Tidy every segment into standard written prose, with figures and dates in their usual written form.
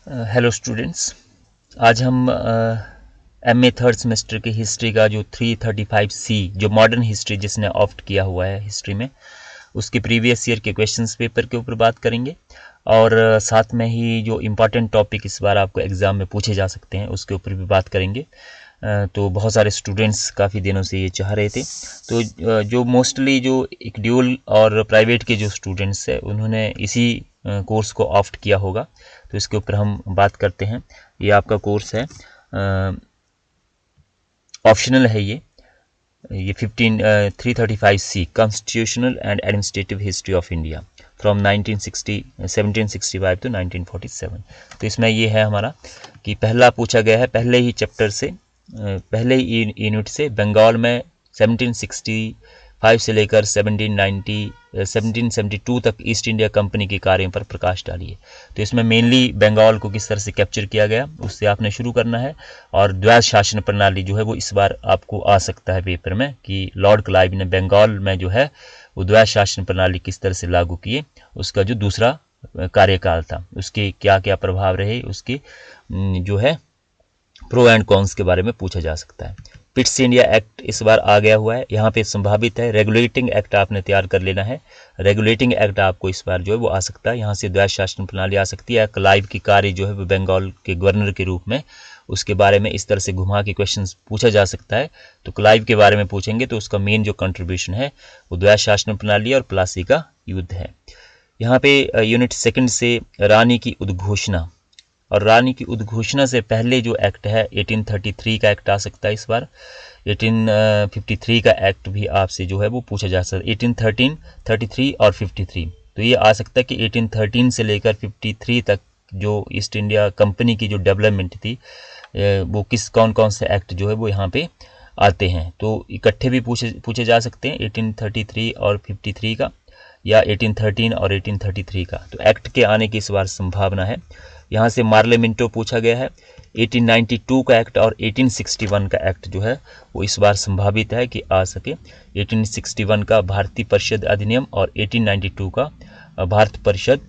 Hello students. आज हम MA third semester की हिस्ट्री का जो 335C जो मॉडर्न हिस्ट्री जिसने ऑप्ट किया हुआ है हिस्ट्री में, उसके प्रीवियस ईयर के क्वेश्चंस पेपर के ऊपर बात करेंगे और साथ में ही जो इम्पॉर्टेंट टॉपिक इस बार आपको एग्ज़ाम में पूछे जा सकते हैं उसके ऊपर भी बात करेंगे। तो बहुत सारे स्टूडेंट्स काफ़ी दिनों से ये चाह रहे थे, तो जो मोस्टली जो एक ड्यूल और प्राइवेट के जो स्टूडेंट्स हैं उन्होंने इसी कोर्स को ऑप्ट किया होगा, तो इसके ऊपर हम बात करते हैं। ये आपका कोर्स है, ऑप्शनल है ये 335C constitutional and administrative history of India from 1765 to 1947। तो इसमें ये है हमारा कि पहला पूछा गया है पहले ही चैप्टर से, पहले ही यूनिट से बंगाल में 1765 से लेकर 1772 तक ईस्ट इंडिया कंपनी के कार्यों पर प्रकाश डालिए। तो इसमें मेनली बंगाल को किस तरह से कैप्चर किया गया उससे आपने शुरू करना है, और द्वैध शासन प्रणाली जो है वो इस बार आपको आ सकता है पेपर में कि लॉर्ड क्लाइव ने बंगाल में जो है वो द्वैध शासन प्रणाली किस तरह से लागू किए, उसका जो दूसरा कार्यकाल था उसके क्या क्या प्रभाव रहे, उसके जो है प्रो एंड कॉन्स के बारे में पूछा जा सकता है। पिट्स इंडिया एक्ट इस बार आ गया हुआ है, यहाँ पे संभावित है। रेगुलेटिंग एक्ट आपने तैयार कर लेना है, रेगुलेटिंग एक्ट आपको इस बार जो है वो आ सकता है, यहाँ से द्वैध शासन प्रणाली आ सकती है। क्लाइव की कार्य जो है वो बंगाल के गवर्नर के रूप में, उसके बारे में इस तरह से घुमा के क्वेश्चन पूछा जा सकता है। तो क्लाइव के बारे में पूछेंगे तो उसका मेन जो कंट्रीब्यूशन है वो द्वैध शासन प्रणाली और प्लासी का युद्ध है। यहाँ पे यूनिट सेकंड से रानी की उद्घोषणा, और रानी की उद्घोषणा से पहले जो एक्ट है 1833 का एक्ट आ सकता है इस बार। 1853 का एक्ट भी आपसे जो है वो पूछा जा सकता है, 1813, 33 और 53। तो ये आ सकता है कि 1813 से लेकर 53 तक जो ईस्ट इंडिया कंपनी की जो डेवलपमेंट थी वो कौन कौन से एक्ट जो है वो यहाँ पे आते हैं। तो इकट्ठे भी पूछे जा सकते हैं 1833 और 53 का, या 1813 और 1833 का। तो एक्ट के आने की इस बार संभावना है। यहाँ से मार्लेमेंटो पूछा गया है, 1892 का एक्ट और 1861 का एक्ट जो है वो इस बार संभावित है कि आ सके। 1861 का भारतीय परिषद अधिनियम और 1892 का भारत परिषद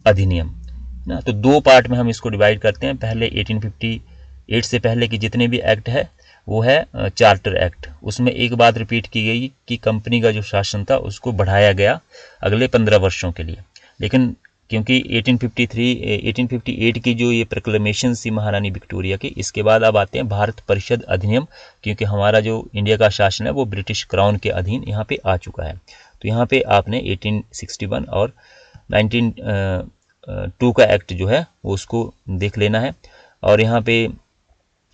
अधिनियम ना। तो दो पार्ट में हम इसको डिवाइड करते हैं। पहले 1858 से पहले की जितने भी एक्ट है वो है चार्टर एक्ट। उसमें एक बात रिपीट की गई कि कंपनी का जो शासन था उसको बढ़ाया गया अगले 15 वर्षों के लिए, लेकिन क्योंकि 1858 की जो ये प्रोक्लेमेशन थी महारानी विक्टोरिया की, इसके बाद अब आते हैं भारत परिषद अधिनियम, क्योंकि हमारा जो इंडिया का शासन है वो ब्रिटिश क्राउन के अधीन यहाँ पे आ चुका है। तो यहाँ पे आपने 1861 और 1902 का एक्ट जो है वो उसको देख लेना है। और यहाँ पे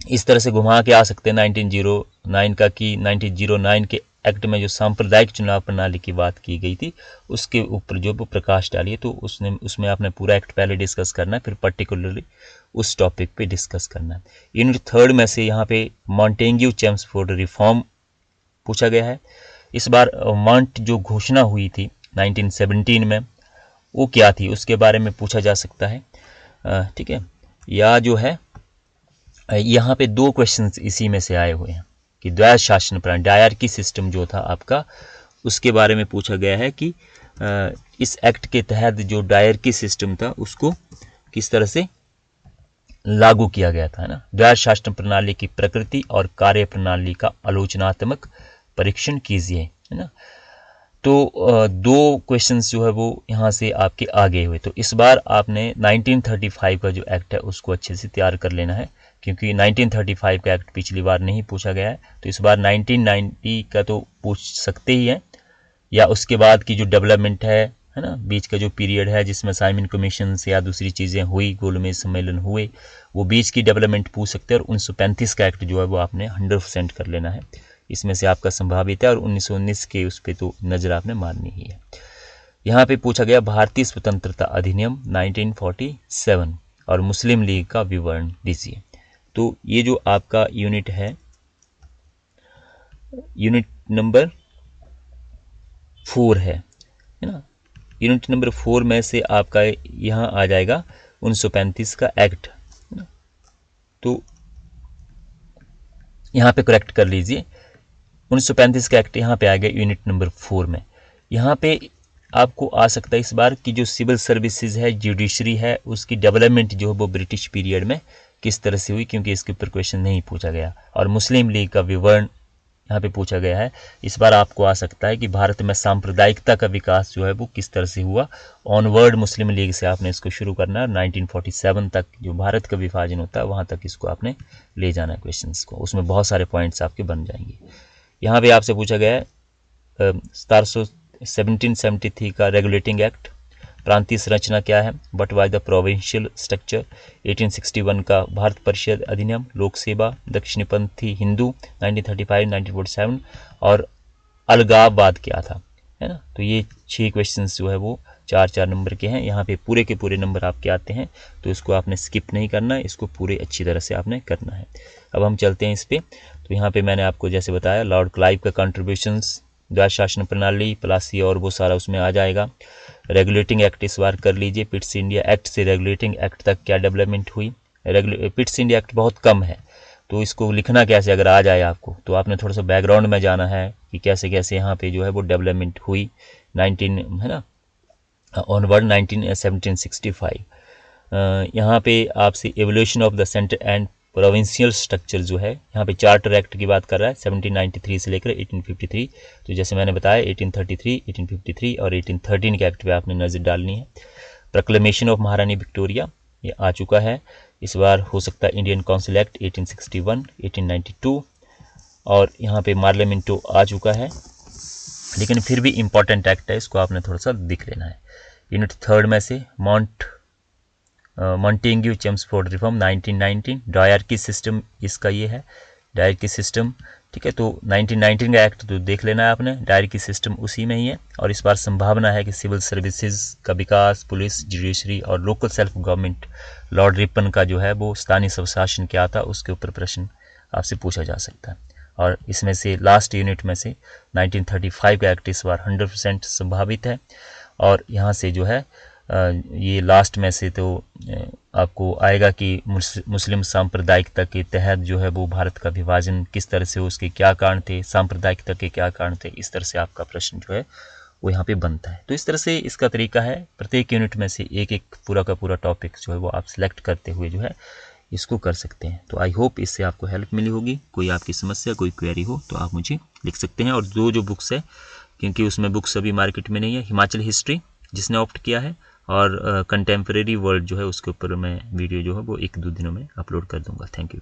इस तरह से घुमा के आ सकते हैं 1909 का, कि 1909 के एक्ट में जो सांप्रदायिक चुनाव प्रणाली की बात की गई थी उसके ऊपर जो प्रकाश डालिए। तो उसमें आपने पूरा एक्ट पहले डिस्कस करना है, फिर पर्टिकुलरली उस टॉपिक पे डिस्कस करना है। यूनिट थर्ड में से यहाँ पे मॉन्टेग्यू चेम्सफोर्ड रिफॉर्म पूछा गया है। इस बार मॉन्ट जो घोषणा हुई थी 1917 में वो क्या थी उसके बारे में पूछा जा सकता है, ठीक है। या जो है यहाँ पे दो क्वेश्चंस इसी में से आए हुए हैं कि द्वैध शासन प्रणाली डायरकी सिस्टम जो था आपका उसके बारे में पूछा गया है कि इस एक्ट के तहत जो डायरकी सिस्टम था उसको किस तरह से लागू किया गया था, है ना। द्वैध शासन प्रणाली की प्रकृति और कार्य प्रणाली का आलोचनात्मक परीक्षण कीजिए, है ना। तो दो क्वेश्चंस जो है वो यहाँ से आपके आ गए हुए। तो इस बार आपने 1935 का जो एक्ट है उसको अच्छे से तैयार कर लेना है, क्योंकि 1935 का एक्ट पिछली बार नहीं पूछा गया है। तो इस बार 1990 का तो पूछ सकते ही हैं, या उसके बाद की जो डेवलपमेंट है ना, बीच का जो पीरियड है जिसमें साइमन कमीशन से या दूसरी चीज़ें हुई, गोलमेज सम्मेलन हुए, वो बीच की डेवलपमेंट पूछ सकते हैं। और 1935 का एक्ट जो है वो आपने 100% कर लेना है, इसमें से आपका संभावित है। और 1919 के उस पर तो नज़र आपने मारनी ही है। यहाँ पे पूछा गया भारतीय स्वतंत्रता अधिनियम 1947 और मुस्लिम लीग का विवरण दीजिए। तो ये जो आपका यूनिट है, यूनिट नंबर 4 है ना। यूनिट नंबर 4 में से आपका यहाँ आ जाएगा 1935 का एक्ट, तो यहाँ पे करेक्ट कर लीजिए। 1935 का एक्ट यहाँ पे आ गया यूनिट नंबर 4 में। यहाँ पे आपको आ सकता है इस बार कि जो सिविल सर्विसेज है, जुडिशरी है, उसकी डेवलपमेंट जो है वो ब्रिटिश पीरियड में किस तरह से हुई, क्योंकि इसके ऊपर क्वेश्चन नहीं पूछा गया। और मुस्लिम लीग का विवरण यहाँ पे पूछा गया है। इस बार आपको आ सकता है कि भारत में सांप्रदायिकता का विकास जो है वो किस तरह से हुआ। ऑनवर्ड मुस्लिम लीग से आपने इसको शुरू करना है, 1947 तक जो भारत का विभाजन होता है वहाँ तक इसको आपने ले जाना है क्वेश्चंस को। उसमें बहुत सारे पॉइंट्स आपके बन जाएंगे। यहाँ पे आपसे पूछा गया है 1773 का रेगुलेटिंग एक्ट, प्रांतीय संरचना क्या है, but why the provincial structure, 1861 का भारत परिषद अधिनियम, लोक सेवा, दक्षिणपंथी हिंदू 1935 1947, और अलगाववाद क्या था, है ना। तो ये 6 क्वेश्चंस जो है वो 4-4 नंबर के हैं। यहाँ पे पूरे के पूरे नंबर आपके आते हैं, तो इसको आपने स्किप नहीं करना है, इसको पूरे अच्छी तरह से आपने करना है। अब हम चलते हैं इस पे। तो यहाँ पे मैंने आपको जैसे बताया लॉर्ड क्लाइव का कंट्रीब्यूशंस, द्वैध शासन प्रणाली, प्लासी और वो सारा उसमें आ जाएगा। रेगुलेटिंग एक्ट इस बार कर लीजिए, पिट्स इंडिया एक्ट से रेगुलेटिंग एक्ट तक क्या डेवलपमेंट हुई। पिट्स इंडिया एक्ट बहुत कम है, तो इसको लिखना कैसे अगर आ जाए आपको, तो आपने थोड़ा सा बैकग्राउंड में जाना है कि कैसे कैसे यहाँ पे जो है वो डेवलपमेंट हुई 19 है ना ऑनवर्ड 1765। यहाँ पे आपसे evolution of the centre and provincial structure जो है, यहाँ पे चार्टर एक्ट की बात कर रहा है 1793 से लेकर 1853। तो जैसे मैंने बताया 1833, 1853 और 1813 के एक्ट पे आपने नज़र डालनी है। प्रोक्लेमेशन ऑफ महारानी विक्टोरिया ये आ चुका है। इस बार हो सकता है इंडियन काउंसिल एक्ट 1861, 1892, और यहाँ पे मार्लियामेंटो आ चुका है, लेकिन फिर भी इम्पॉर्टेंट एक्ट है, इसको आपने थोड़ा सा दिख लेना है। यूनिट 3 में से Montagu Chelmsford reform 1919, diarchy system इसका ये है, डायरकी सिस्टम, ठीक है। तो 1919 का एक्ट तो देख लेना है आपने, डायरकी सिस्टम उसी में ही है। और इस बार संभावना है कि सिविल सर्विसेज का विकास, पुलिस, जुडिशरी और local self government, Lord Ripon का जो है वो स्थानीय स्वशासन क्या था, उसके ऊपर प्रश्न आपसे पूछा जा सकता है। और इसमें से लास्ट यूनिट में से 1935 का एक्ट इस बार 100% संभावित है। और यहाँ से जो है ये लास्ट में से तो आपको आएगा कि मुस्लिम सांप्रदायिकता के तहत जो है वो भारत का विभाजन किस तरह से, उसके क्या कारण थे, सांप्रदायिकता के क्या कारण थे, इस तरह से आपका प्रश्न जो है वो यहाँ पे बनता है। तो इस तरह से इसका तरीका है, प्रत्येक यूनिट में से एक एक पूरा का पूरा टॉपिक जो है वो आप सिलेक्ट करते हुए जो है इसको कर सकते हैं। तो आई होप इससे आपको हेल्प मिली होगी। कोई आपकी समस्या, कोई क्वेरी हो तो आप मुझे लिख सकते हैं। और जो बुक्स है, क्योंकि उसमें बुक्स अभी मार्केट में नहीं है, हिमाचल हिस्ट्री जिसने ऑप्ट किया है और कंटेम्प्रेरी वर्ल्ड जो है उसके ऊपर मैं वीडियो जो है वो 1-2 दिनों में अपलोड कर दूंगा। Thank you.